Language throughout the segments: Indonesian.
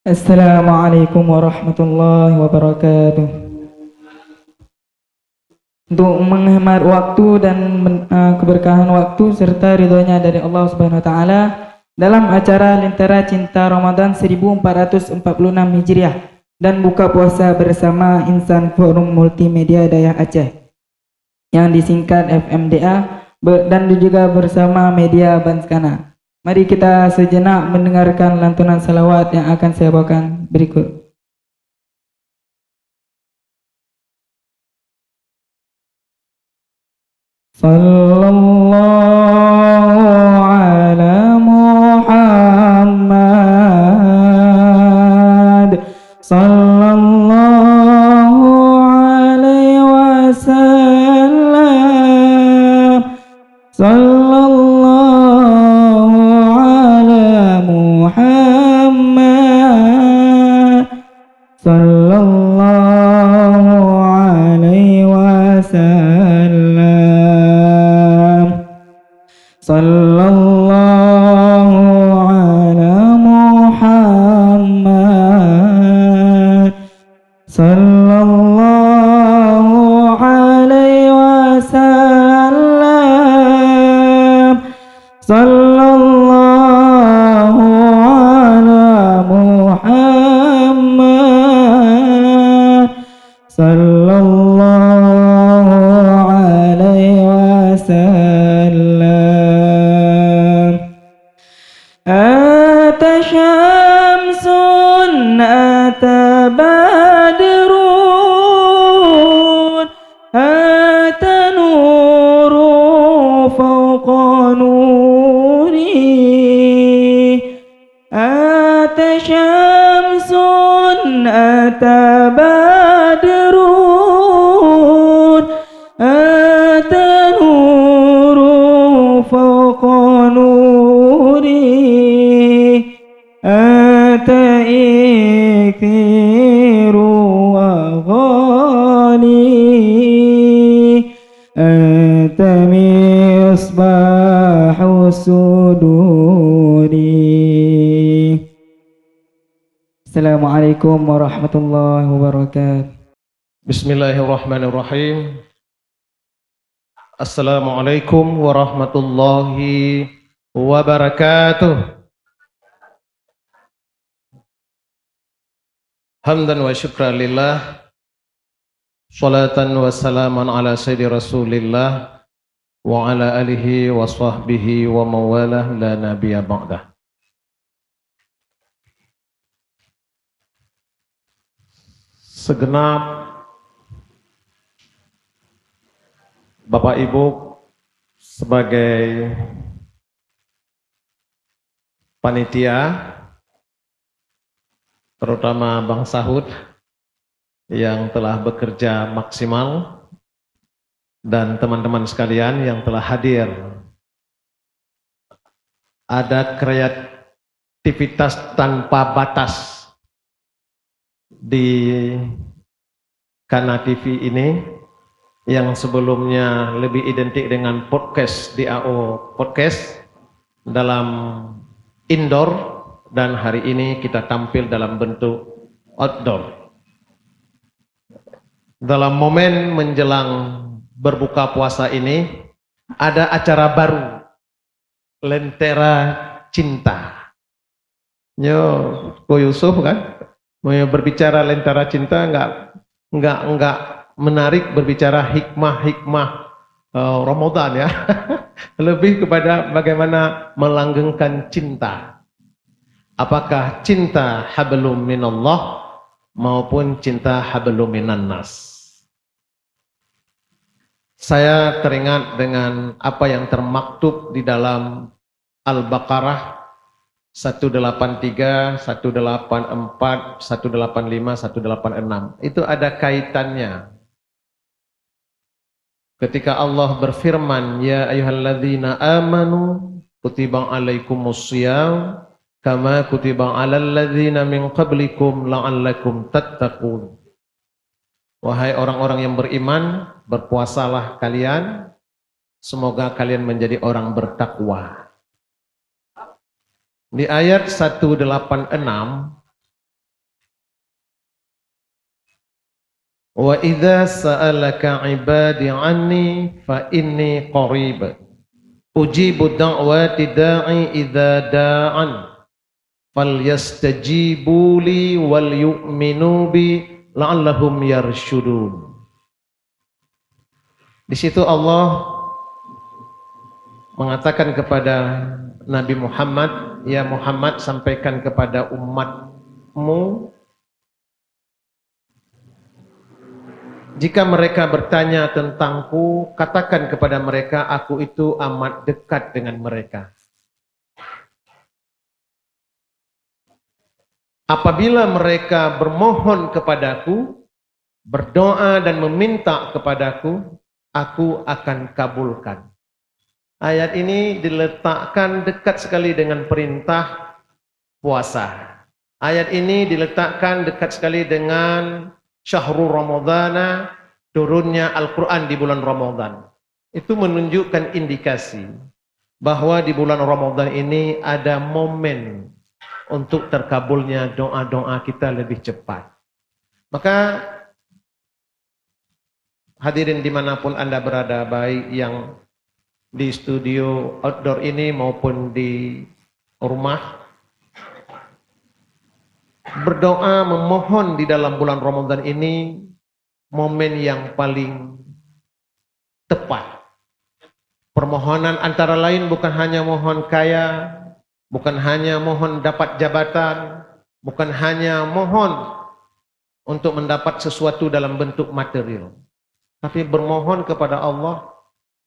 Assalamualaikum warahmatullahi wabarakatuh. Untuk menghemat waktu dan keberkahan waktu serta ridhonya dari Allah Subhanahu wa taala dalam acara Lentera Cinta Ramadan 1446 Hijriah dan buka puasa bersama Insan Forum Multimedia Daya Aceh yang disingkat FMDA dan juga bersama media Banskana. Mari kita sejenak mendengarkan lantunan salawat yang akan saya bawakan berikut. Sallallahu ala Muhammad Sallallahu alaihi wasallam Sallallahu ala Muhammad Sallallahu alaihi wasallam Sallallahu ala Muhammad Sallallahu alaihi wasallam Sallallahu ala Muhammad Sallallahu alaihi wasallam. Ata syamsun ata badrun ata nuru fawqa nuri ata syamsun ata badrun ata nuru fawqa nuri ata ikthiru wa ghali ata misbahu suduri. Assalamualaikum warahmatullahi wabarakatuh. Bismillahirrahmanirrahim. Assalamualaikum warahmatullahi wabarakatuh. Hamdan wa syukran lillah, salatan wa salaman ala sayyidi rasulillah wa ala alihi wa sahbihi wa mawalah la nabiyya ba'dah. Segenap Bapak Ibu sebagai panitia, terutama Bang Sahud yang telah bekerja maksimal dan teman-teman sekalian yang telah hadir. Ada kreativitas tanpa batas di Kana TV ini yang sebelumnya lebih identik dengan podcast di AO Podcast dalam indoor, dan hari ini kita tampil dalam bentuk outdoor. Dalam momen menjelang berbuka puasa ini ada acara baru, Lentera Cinta. Yo, Ko Yusuf kan mau berbicara Lentera Cinta, enggak menarik berbicara hikmah-hikmah Ramadan ya. Lebih kepada bagaimana melanggengkan cinta. Apakah cinta hablum minallah maupun cinta hablum minan nas. Saya teringat dengan apa yang termaktub di dalam Al-Baqarah 183, 184, 185, 186. Itu ada kaitannya. Ketika Allah berfirman, ya ayyuhalladzina amanu kutiba alaikumussyam kama kutiba alal ladzina min qablikum la'allakum tattaqun. Wahai orang-orang yang beriman, berpuasalah kalian, semoga kalian menjadi orang bertakwa. Di ayat 186 Wa idza sa'alaka 'ibadi 'anni fa inni qarib. Ujibu da'wati da'i idza da'an. Falyastajibu li wal yu'minu bi la'allahum yarshudun. Di situ Allah mengatakan kepada Nabi Muhammad, ya Muhammad, sampaikan kepada umatmu, jika mereka bertanya tentangku, katakan kepada mereka, aku itu amat dekat dengan mereka. Apabila mereka bermohon kepadaku, berdoa dan meminta kepadaku, aku akan kabulkan. Ayat ini diletakkan dekat sekali dengan perintah puasa. Ayat ini diletakkan dekat sekali dengan Syahrul Ramadhana, turunnya Al-Quran di bulan Ramadan. Itu menunjukkan indikasi bahwa di bulan Ramadan ini ada momen untuk terkabulnya doa-doa kita lebih cepat. Maka hadirin dimanapun Anda berada, baik yang di studio outdoor ini maupun di rumah, berdoa memohon di dalam bulan Ramadan ini momen yang paling tepat. Permohonan antara lain bukan hanya mohon kaya, bukan hanya mohon dapat jabatan, bukan hanya mohon untuk mendapat sesuatu dalam bentuk material, tapi bermohon kepada Allah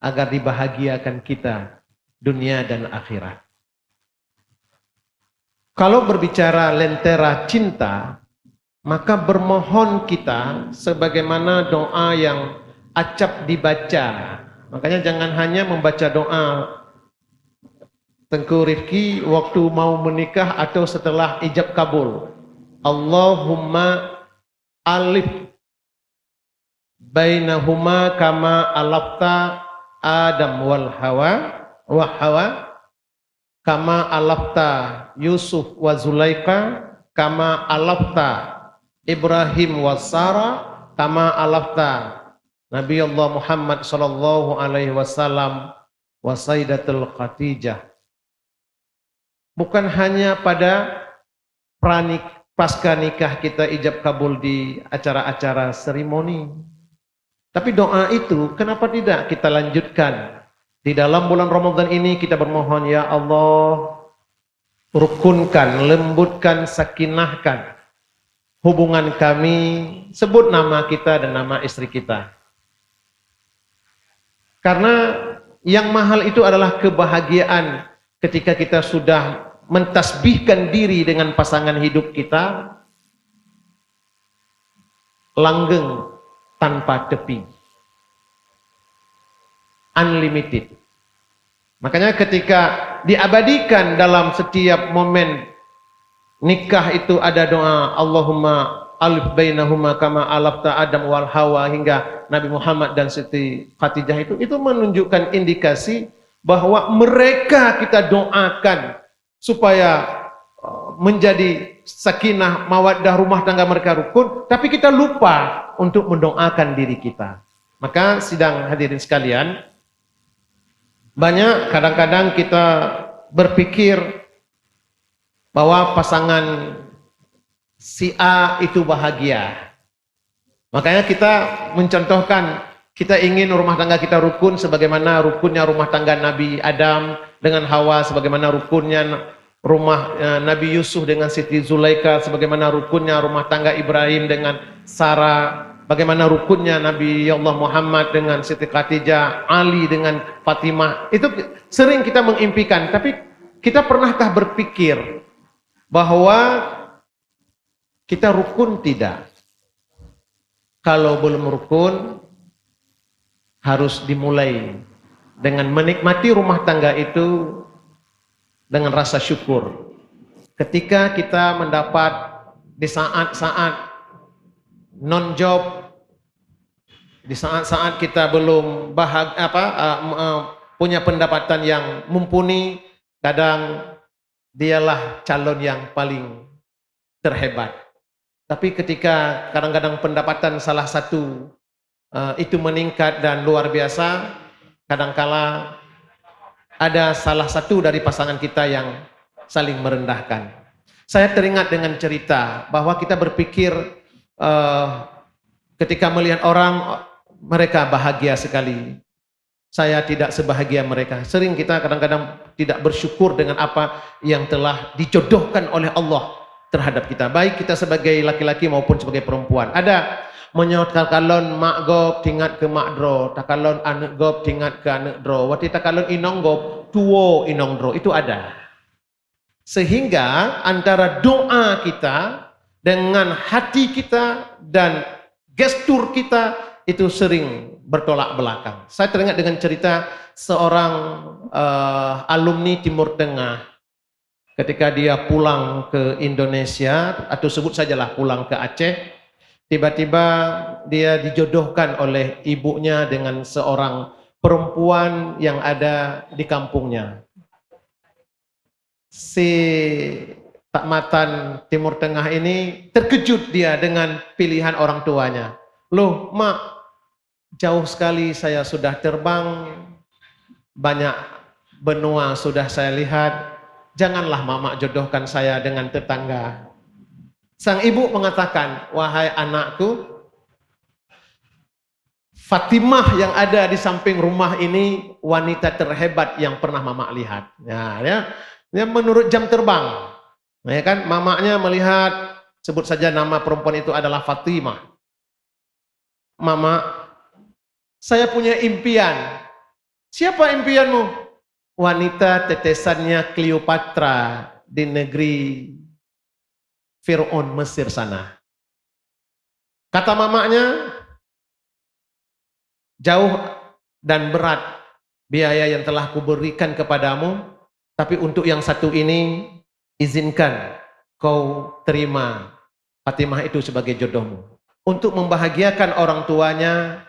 agar dibahagiakan kita dunia dan akhirat. Kalau berbicara lentera cinta, maka bermohon kita sebagaimana doa yang acap dibaca. Makanya jangan hanya membaca doa Tengku Rifki waktu mau menikah atau setelah ijab kabul. Allahumma alif bainahuma kama alafta Adam wal Hawa wa Hawa kama alafta Yusuf wa Zulaika kama alafta Ibrahim wa Sarah kama alafta Nabi Allah Muhammad sallallahu alaihi wasallam wa Sayyidatul Khadijah. Bukan hanya pada pasca nikah kita ijab kabul di acara-acara seremoni, tapi doa itu kenapa tidak kita lanjutkan di dalam bulan Ramadan ini? Kita bermohon, ya Allah, rukunkan, lembutkan, sakinahkan hubungan kami, sebut nama kita dan nama istri kita. Karena yang mahal itu adalah kebahagiaan ketika kita sudah mentasbihkan diri dengan pasangan hidup kita, langgeng tanpa tepi, unlimited. Makanya ketika diabadikan dalam setiap momen nikah itu ada doa Allahumma alif bainahuma kama alafta Adam wal Hawa hingga Nabi Muhammad dan Siti Khadijah, itu menunjukkan indikasi bahwa mereka kita doakan supaya menjadi sakinah mawaddah rumah tangga mereka rukun, tapi kita lupa untuk mendoakan diri kita. Maka sidang hadirin sekalian, banyak kadang-kadang kita berpikir bahwa pasangan si A itu bahagia. Makanya kita mencontohkan, kita ingin rumah tangga kita rukun sebagaimana rukunnya rumah tangga Nabi Adam dengan Hawa, sebagaimana rukunnya rumah Nabi Yusuf dengan Siti Zulaika, sebagaimana rukunnya rumah tangga Ibrahim dengan Sarah, bagaimana rukunnya Nabi Allah Muhammad dengan Siti Khadijah, Ali dengan Fatimah. Itu sering kita mengimpikan, tapi kita pernahkah berpikir bahwa kita rukun tidak? Kalau belum rukun, harus dimulai dengan menikmati rumah tangga itu dengan rasa syukur. Ketika kita mendapat di saat-saat non-job, di saat-saat kita belum punya pendapatan yang mumpuni, kadang dialah calon yang paling terhebat. Tapi ketika kadang-kadang pendapatan salah satu itu meningkat dan luar biasa, kadangkala ada salah satu dari pasangan kita yang saling merendahkan. Saya teringat dengan cerita bahwa kita berpikir ketika melihat orang mereka bahagia sekali, saya tidak sebahagia mereka. Sering kita kadang-kadang tidak bersyukur dengan apa yang telah dijodohkan oleh Allah terhadap kita, baik kita sebagai laki-laki maupun sebagai perempuan. Ada menyot kalon mak gop tingat ke mak dro, takalon anak gop tingat ke anak dro, wati takalon inong gop tuwo inong dro, itu ada. Sehingga antara doa kita dengan hati kita dan gestur kita itu sering bertolak belakang. Saya teringat dengan cerita seorang alumni Timur Tengah. Ketika dia pulang ke Indonesia, atau sebut sajalah pulang ke Aceh, tiba-tiba dia dijodohkan oleh ibunya dengan seorang perempuan yang ada di kampungnya. Si takmatan Timur Tengah ini terkejut dia dengan pilihan orang tuanya. Loh, mak, jauh sekali saya sudah terbang, banyak benua sudah saya lihat, janganlah mama jodohkan saya dengan tetangga. Sang ibu mengatakan, wahai anakku, Fatimah yang ada di samping rumah ini wanita terhebat yang pernah mama lihat. Ya, menurut jam terbang, ya kan, mamanya melihat, sebut saja nama perempuan itu adalah Fatimah. Mama, saya punya impian. Siapa impianmu? Wanita tetesannya Cleopatra di negeri Fir'aun Mesir sana. Kata mamanya, jauh dan berat biaya yang telah kuberikan kepadamu, tapi untuk yang satu ini, izinkan kau terima Fatimah itu sebagai jodohmu. Untuk membahagiakan orang tuanya,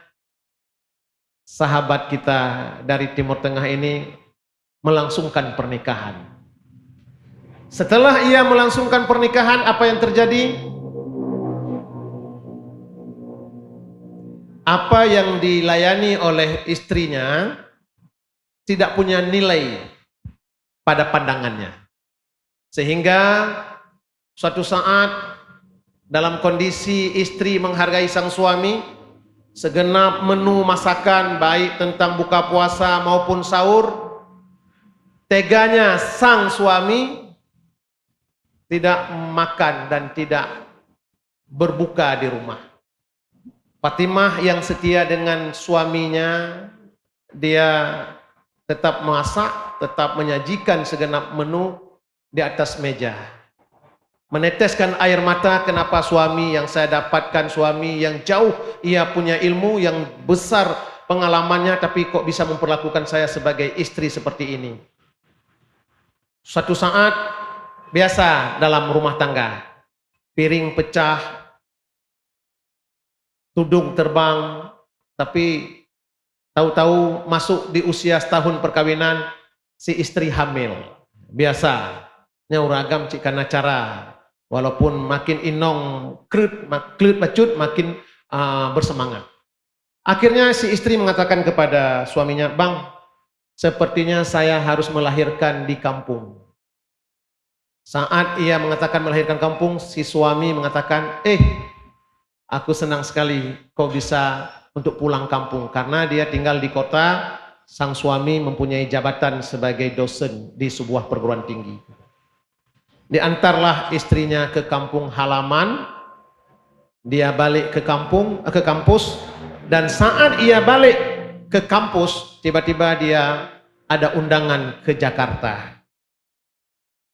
sahabat kita dari Timur Tengah ini melangsungkan pernikahan. Setelah ia melangsungkan pernikahan, apa yang terjadi? Apa yang dilayani oleh istrinya tidak punya nilai pada pandangannya. Sehingga suatu saat dalam kondisi istri menghargai sang suami, segenap menu masakan baik tentang buka puasa maupun sahur, teganya sang suami tidak makan dan tidak berbuka di rumah. Fatimah yang setia dengan suaminya, dia tetap masak, tetap menyajikan segenap menu di atas meja. Meneteskan air mata, kenapa suami yang saya dapatkan, suami yang jauh, ia punya ilmu yang besar pengalamannya, tapi kok bisa memperlakukan saya sebagai istri seperti ini. Suatu saat, biasa dalam rumah tangga, piring pecah, tudung terbang, tapi tahu-tahu masuk di usia setahun perkawinan, si istri hamil. Biasa, nyauragam cik karena cara. Walaupun makin inong klut bacut, makin bersemangat. Akhirnya si istri mengatakan kepada suaminya, bang, sepertinya saya harus melahirkan di kampung. Saat ia mengatakan melahirkan kampung, si suami mengatakan, aku senang sekali kau bisa untuk pulang kampung. Karena dia tinggal di kota, sang suami mempunyai jabatan sebagai dosen di sebuah perguruan tinggi. Diantarlah istrinya ke kampung halaman, dia balik ke kampus, dan saat ia balik ke kampus, tiba-tiba dia ada undangan ke Jakarta.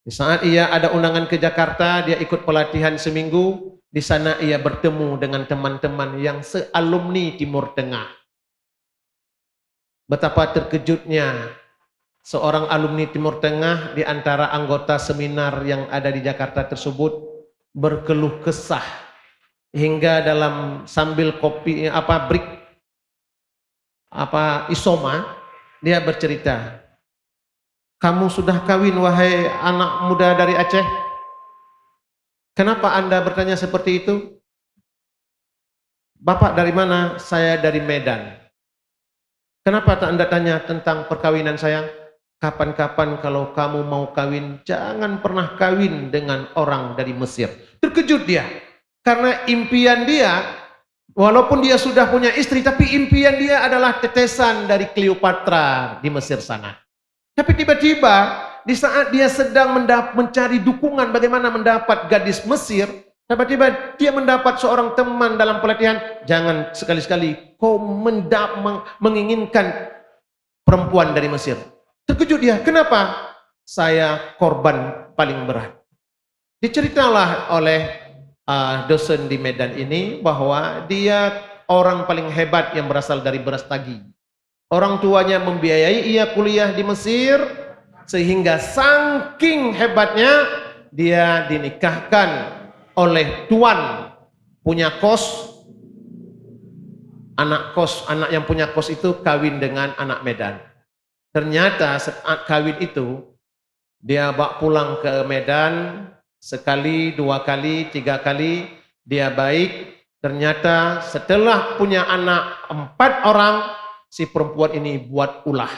Di saat ia ada undangan ke Jakarta, dia ikut pelatihan seminggu. Di sana ia bertemu dengan teman-teman yang sealumni Timur Tengah. Betapa terkejutnya seorang alumni Timur Tengah di antara anggota seminar yang ada di Jakarta tersebut berkeluh kesah hingga dalam sambil kopi isoma, dia bercerita, kamu sudah kawin wahai anak muda dari Aceh? Kenapa Anda bertanya seperti itu? Bapak dari mana? Saya dari Medan. Kenapa Anda tanya tentang perkawinan saya? Kapan-kapan kalau kamu mau kawin, jangan pernah kawin dengan orang dari Mesir. Terkejut dia. Karena impian dia, walaupun dia sudah punya istri, tapi impian dia adalah tetesan dari Cleopatra di Mesir sana. Tapi tiba-tiba, di saat dia sedang mencari dukungan bagaimana mendapat gadis Mesir, tiba-tiba dia mendapat seorang teman dalam pelatihan. Jangan sekali-sekali kau menginginkan perempuan dari Mesir. Terkejut dia, kenapa? Saya korban paling berat. Diceritalah oleh dosen di Medan ini bahwa dia orang paling hebat yang berasal dari Brastagi. Orang tuanya membiayai ia kuliah di Mesir, sehingga saking hebatnya dia dinikahkan oleh tuan punya kos. Anak yang punya kos itu kawin dengan anak Medan. Ternyata saat kawin itu dia bawa pulang ke Medan sekali, 2 kali, 3 kali, dia baik. Ternyata setelah punya anak 4 orang, si perempuan ini buat ulah.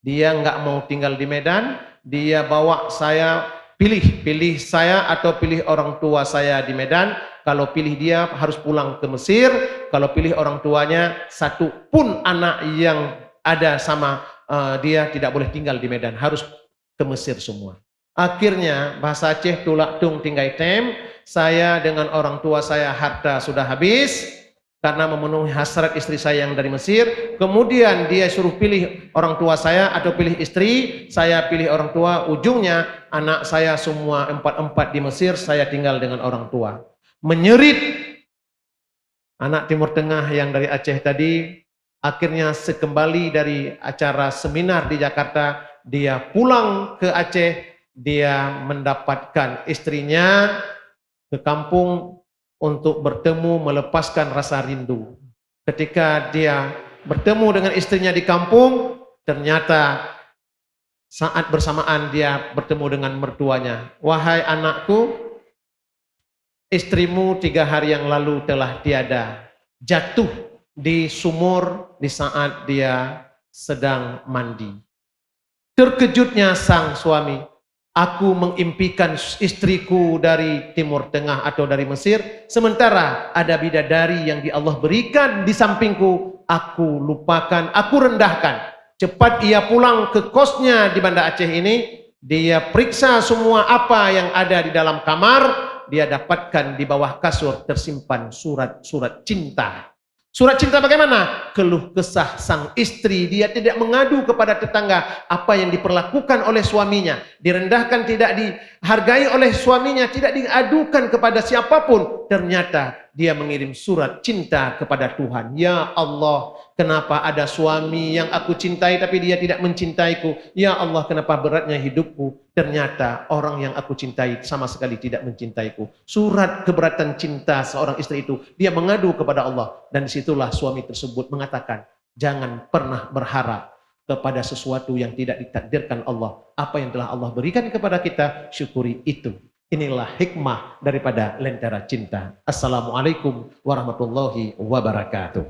Dia nggak mau tinggal di Medan, dia bawa saya, pilih saya atau pilih orang tua saya di Medan. Kalau pilih dia harus pulang ke Mesir, kalau pilih orang tuanya, satu pun anak yang ada sama dia tidak boleh tinggal di Medan, harus ke Mesir semua. Akhirnya bahasa Aceh tulak tung tinggai tem, saya dengan orang tua saya harta sudah habis, karena memenuhi hasrat istri saya yang dari Mesir. Kemudian dia suruh pilih orang tua saya atau pilih istri, saya pilih orang tua. Ujungnya anak saya semua 4 di Mesir, saya tinggal dengan orang tua. Menyerit anak Timur Tengah yang dari Aceh tadi. Akhirnya sekembali dari acara seminar di Jakarta, dia pulang ke Aceh, dia mendapatkan istrinya ke kampung untuk bertemu, melepaskan rasa rindu. Ketika dia bertemu dengan istrinya di kampung, ternyata saat bersamaan dia bertemu dengan mertuanya. Wahai anakku, istrimu 3 hari yang lalu telah tiada, jatuh di sumur di saat dia sedang mandi. Terkejutnya sang suami, aku mengimpikan istriku dari Timur Tengah atau dari Mesir, sementara ada bidadari yang Allah berikan di sampingku, aku lupakan, aku rendahkan. Cepat ia pulang ke kosnya di Banda Aceh ini, dia periksa semua apa yang ada di dalam kamar, dia dapatkan di bawah kasur tersimpan surat-surat cinta. Surat cinta bagaimana? Keluh kesah sang istri, dia tidak mengadu kepada tetangga apa yang diperlakukan oleh suaminya, direndahkan, tidak dihargai oleh suaminya, tidak diadukan kepada siapapun. Ternyata dia mengirim surat cinta kepada Tuhan. Ya Allah, kenapa ada suami yang aku cintai tapi dia tidak mencintaiku? Ya Allah, kenapa beratnya hidupku? Ternyata orang yang aku cintai sama sekali tidak mencintaiku. Surat keberatan cinta seorang istri itu, dia mengadu kepada Allah. Dan disitulah suami tersebut mengatakan, jangan pernah berharap kepada sesuatu yang tidak ditakdirkan Allah. Apa yang telah Allah berikan kepada kita, syukuri itu. Inilah hikmah daripada Lentera Cinta. Assalamualaikum warahmatullahi wabarakatuh.